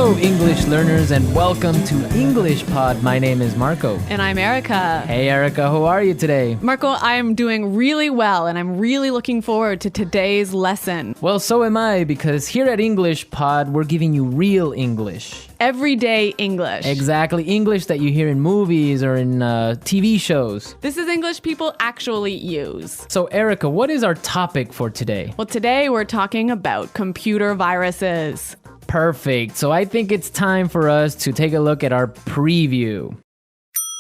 Hello, English learners, and welcome to English Pod. My name is Marco. And I'm Erica. Hey, Erica, how are you today? Marco, I'm doing really well, and I'm really looking forward to today's lesson. Well, so am I, because here at English Pod, we're giving you real English. Everyday English. Exactly, English that you hear in movies or in TV shows. This is English people actually use. So, Erica, what is our topic for today? Well, today we're talking about computer viruses. Perfect. So I think it's time for us to take a look at our preview.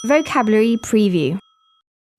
Vocabulary preview.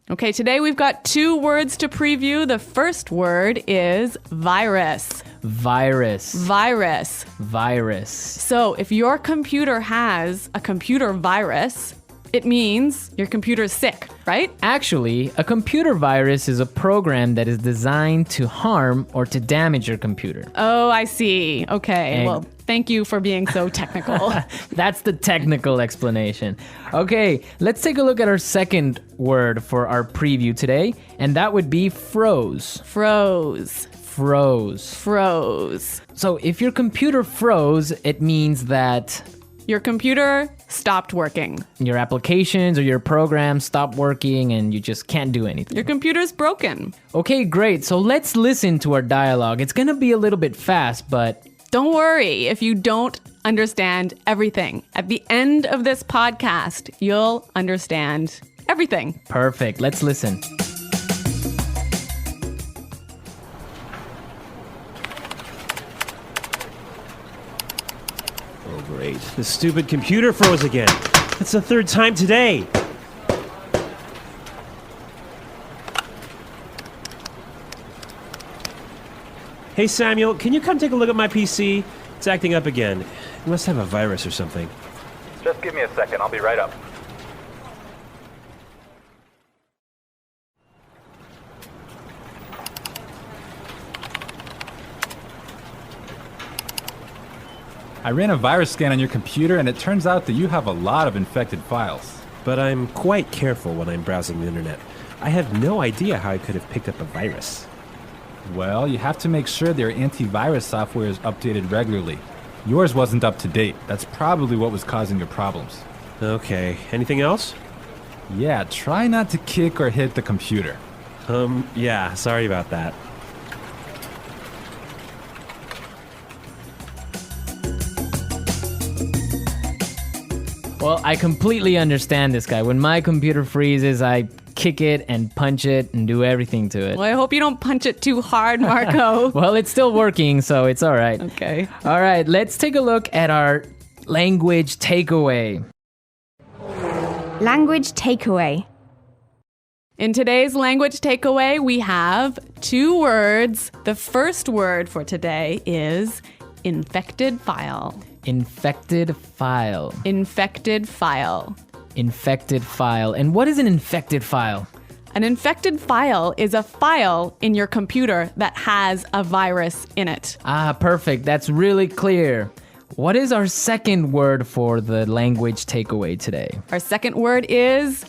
Okay, today we've got 2 words to preview. The first word is virus. Virus. Virus. Virus. So if your computer has a computer virus, it means your computer's sick, right? Actually, a computer virus is a program that is designed to harm or to damage your computer. Oh, I see. Okay. And- Well, thank you for being so technical. That's the technical explanation. Okay, let's take a look at our second word for our preview today, and that would be froze. Froze. Froze. Froze. So if your computer froze, it means that Your computer stopped working. your applications or your programs stop working and you just can't do anything. Your computer's broken. Okay, great. So let's listen to our dialogue. It's gonna be a little bit fast, but Don't worry if you don't understand everything. At the end of this podcast, you'll understand everything. perfect. Let's listen. Oh, great. The stupid computer froze again. That's the 3rd time today. Hey, Samuel, can you come take a look at my PC? It's acting up again. It must have a virus or something. Just give me a second. I'll be right up. I ran a virus scan on your computer and it turns out that you have a lot of infected files. But I'm quite careful when I'm browsing the internet. I have no idea how I could have picked up a virus. Well, you have to make sure their antivirus software is updated regularly. Yours wasn't up to date. That's probably what was causing your problems. Okay, anything else? Yeah, try not to kick or hit the computer. Yeah, sorry about that. Well, I completely understand this guy. When my computer freezes, I kick it and punch it and do everything to it. Well, I hope you don't punch it too hard, Marco. Well, it's still working, so it's all right. Okay. All right, let's take a look at our language takeaway. Language takeaway. In today's language takeaway, we have 2 words. The first word for today is infected file. Infected file. Infected file. Infected file. And what is an infected file? An infected file is a file in your computer that has a virus in it. Ah, perfect. That's really clear. What is our second word for the language takeaway today? Our second word is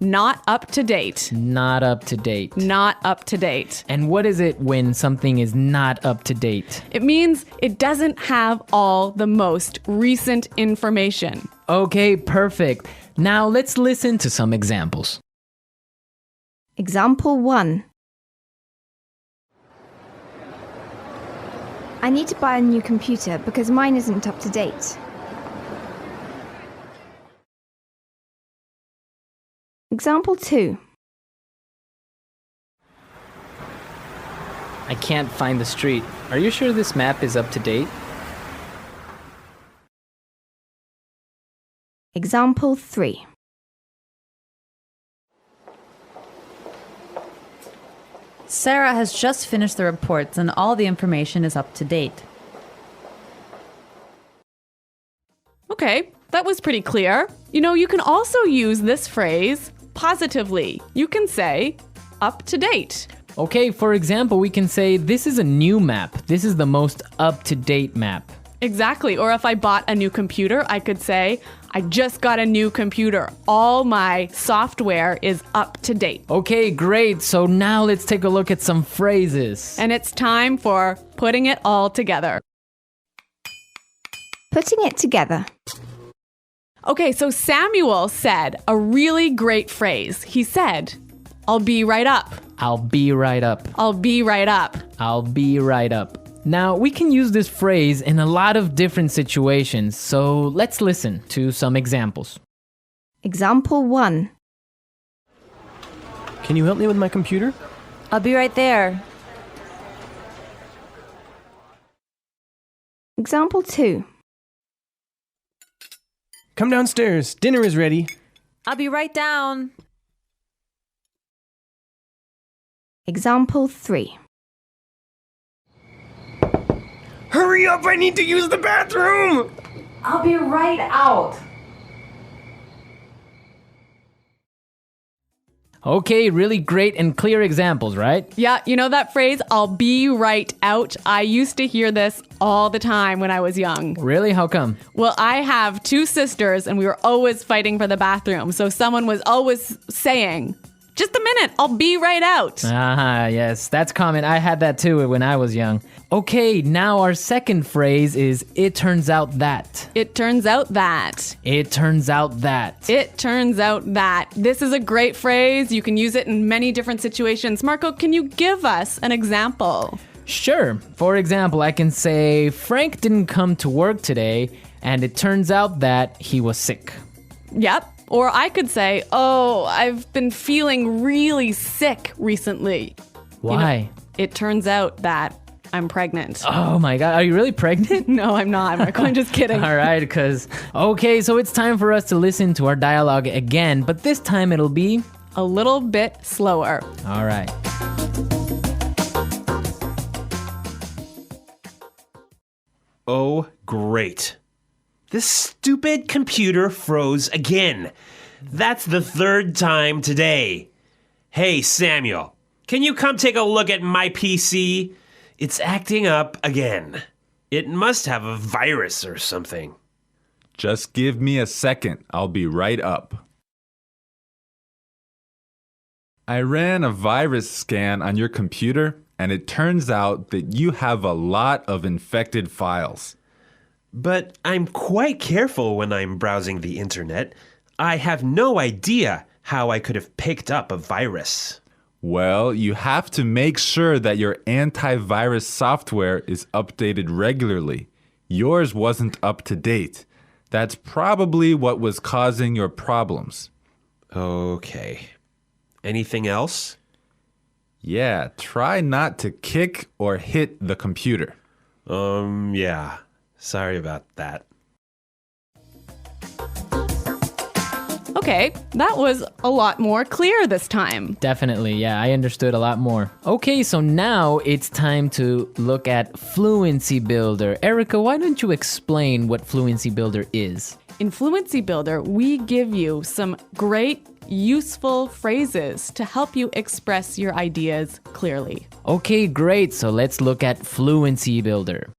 not up to date. Not up to date. Not up to date. And what is it when something is not up to date? It means it doesn't have all the most recent information. Okay, perfect. Now let's listen to some examples. Example 1. I need to buy a new computer because mine isn't up to date. Example 2. I can't find the street. Are you sure this map is up to date? Example 3. Sarah has just finished the reports and all the information is up to date. Okay, that was pretty clear. You know, you can also use this phrase positively. You can say up to date. Okay, for example, we can say this is a new map. This is the most up-to-date map. Exactly. Or if I bought a new computer, I could say, I just got a new computer. All my software is up to date. Okay, great. So now let's take a look at some phrases. And it's time for putting it all together. Putting it together. Okay, so Samuel said a really great phrase. He said, I'll be right up. I'll be right up. I'll be right up. I'll be right up. Now, we can use this phrase in a lot of different situations, so let's listen to some examples. Example 1. Can you help me with my computer? I'll be right there. Example 2. Come downstairs. Dinner is ready. I'll be right down. Example 3. Hurry up, I need to use the bathroom! I'll be right out. Okay, really great and clear examples, right? Yeah, you know that phrase, I'll be right out? I used to hear this all the time when I was young. Really? How come? Well, I have 2 sisters and we were always fighting for the bathroom. So someone was always saying, just a minute, I'll be right out. Ah, yes, that's common. I had that too when I was young. Okay, now our second phrase is, it turns out that. It turns out that. It turns out that. It turns out that. This is a great phrase. You can use it in many different situations. Marco, can you give us an example? Sure. For example, I can say, Frank didn't come to work today, and it turns out that he was sick. Yep. Or I could say, oh, I've been feeling really sick recently. Why? It turns out that I'm pregnant. Oh my God, are you really pregnant? No, I'm not, Marco. I'm just kidding. All right, okay, so it's time for us to listen to our dialogue again, but this time it'll be A little bit slower. all right. Oh, great. This stupid computer froze again. That's the 3rd time today. Hey, Samuel, can you come take a look at my PC? It's acting up again. It must have a virus or something. Just give me a second. I'll be right up. I ran a virus scan on your computer, and it turns out that you have a lot of infected files. But I'm quite careful when I'm browsing the internet. I have no idea how I could have picked up a virus. Well, you have to make sure that your antivirus software is updated regularly. Yours wasn't up to date. That's probably what was causing your problems. Okay. Anything else? Yeah, try not to kick or hit the computer. Yeah. Sorry about that. Okay, that was a lot more clear this time. Definitely, yeah, I understood a lot more. Okay, so now it's time to look at Fluency Builder. Erica, why don't you explain what Fluency Builder is? In Fluency Builder, we give you some great, useful phrases to help you express your ideas clearly. Okay, great, so let's look at Fluency Builder.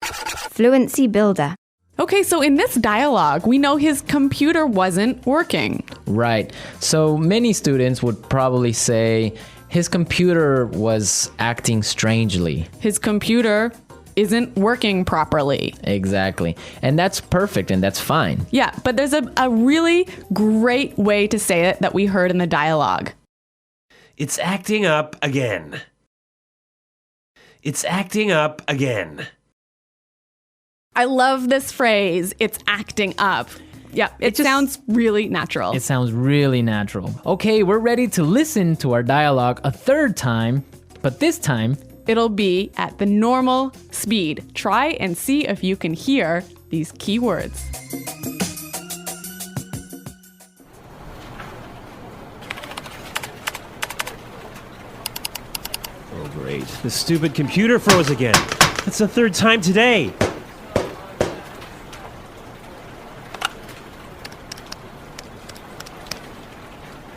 Fluency Builder. Okay, so in this dialogue, we know his computer wasn't working. Right, so many students would probably say his computer was acting strangely. His computer isn't working properly. Exactly, and that's perfect and that's fine. Yeah, but there's a really great way to say it that we heard in the dialogue. It's acting up again. It's acting up again. I love this phrase, it's acting up. Yeah, it sounds really natural. It sounds really natural. Okay, we're ready to listen to our dialogue a 3rd time, but this time, It'll be at the normal speed. Try and see if you can hear these key words. Oh, great. The stupid computer froze again. That's the 3rd time today.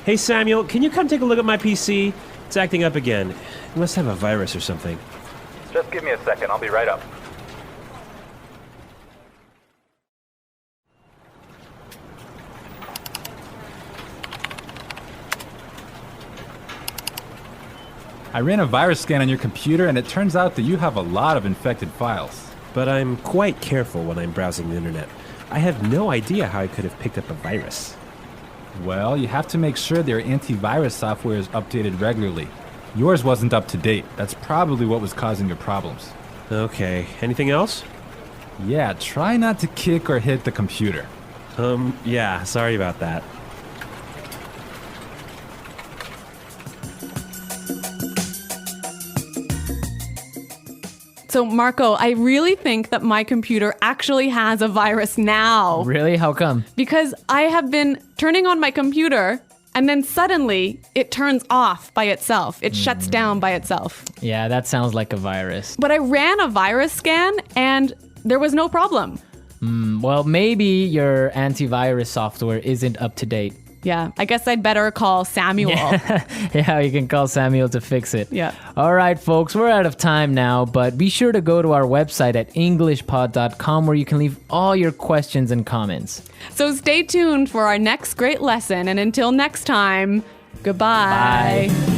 Hey, Samuel, can you come take a look at my PC? It's acting up again. It must have a virus or something. Just give me a second. I'll be right up. I ran a virus scan on your computer, and it turns out that you have a lot of infected files. but I'm quite careful when I'm browsing the internet. I have no idea how I could have picked up a virus. Well, you have to make sure their antivirus software is updated regularly. Yours wasn't up to date. That's probably what was causing your problems. Okay, anything else? Yeah, try not to kick or hit the computer. Yeah, sorry about that. So, Marco, I really think that my computer actually has a virus now. Really? How come? Because I have been turning on my computer and then suddenly it turns off by itself. It shuts down by itself. Yeah, that sounds like a virus. But I ran a virus scan and there was no problem. Well, maybe your antivirus software isn't up to date. Yeah, I guess I'd better call Samuel. Yeah, you can call Samuel to fix it. Yeah. All right, folks, we're out of time now, but be sure to go to our website at englishpod.com where you can leave all your questions and comments. So stay tuned for our next great lesson. And until next time, goodbye. Bye.